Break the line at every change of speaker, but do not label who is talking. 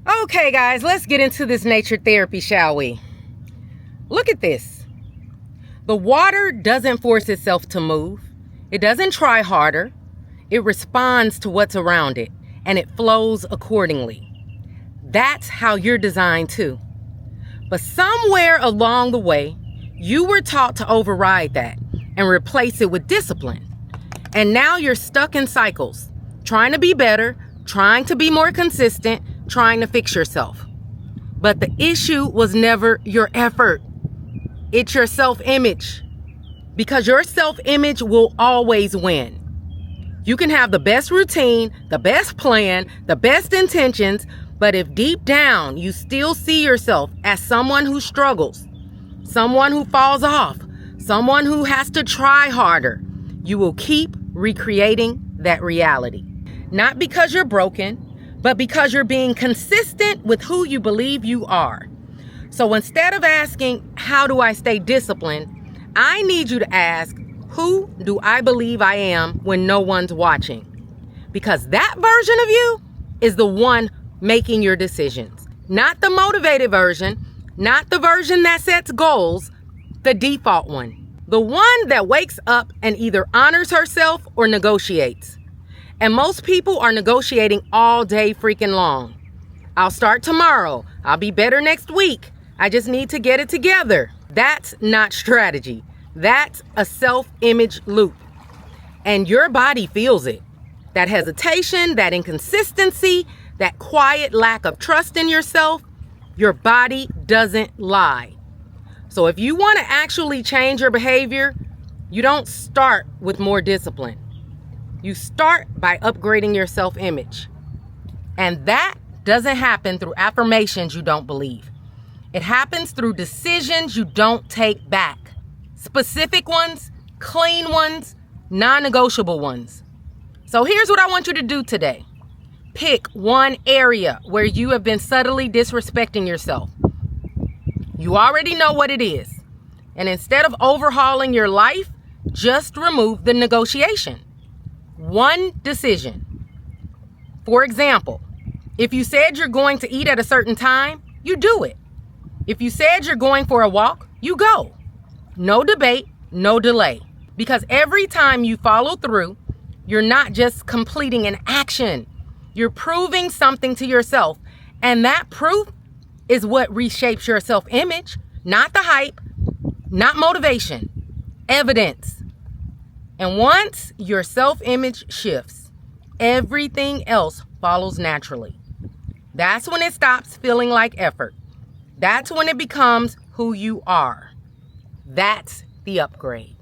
Okay, guys, let's get into this nature therapy, shall we? Look at this. The water doesn't force itself to move. It doesn't try harder. It responds to what's around it, and it flows accordingly. That's how you're designed too. But somewhere along the way, you were taught to override that and replace it with discipline. And now you're stuck in cycles, trying to be better, trying to be more consistent, trying to fix yourself. But the issue was never your effort. It's your self-image. Because your self-image will always win. You can have the best routine, the best plan, the best intentions, but if deep down you still see yourself as someone who struggles, someone who falls off, someone who has to try harder, you will keep recreating that reality. Not because you're broken, but because you're being consistent with who you believe you are. So instead of asking, how do I stay disciplined? I need you to ask, who do I believe I am when no one's watching? Because that version of you is the one making your decisions. Not the motivated version, not the version that sets goals, the default one. The one that wakes up and either honors herself or negotiates. And most people are negotiating all day freaking long. I'll start tomorrow. I'll be better next week. I just need to get it together. That's not strategy. That's a self-image loop. And your body feels it. That hesitation, that inconsistency, that quiet lack of trust in yourself, your body doesn't lie. So if you want to actually change your behavior, you don't start with more discipline. You start by upgrading your self-image. And that doesn't happen through affirmations you don't believe. It happens through decisions you don't take back. Specific ones, clean ones, non-negotiable ones. So here's what I want you to do today. Pick one area where you have been subtly disrespecting yourself. You already know what it is. And instead of overhauling your life, just remove the negotiation. One decision. For example, if you said you're going to eat at a certain time, you do it. If you said you're going for a walk, you go. No debate, no delay. Because every time you follow through, you're not just completing an action. You're proving something to yourself. And that proof is what reshapes your self-image, not the hype, not motivation, evidence. And once your self-image shifts, everything else follows naturally. That's when it stops feeling like effort. That's when it becomes who you are. That's the upgrade.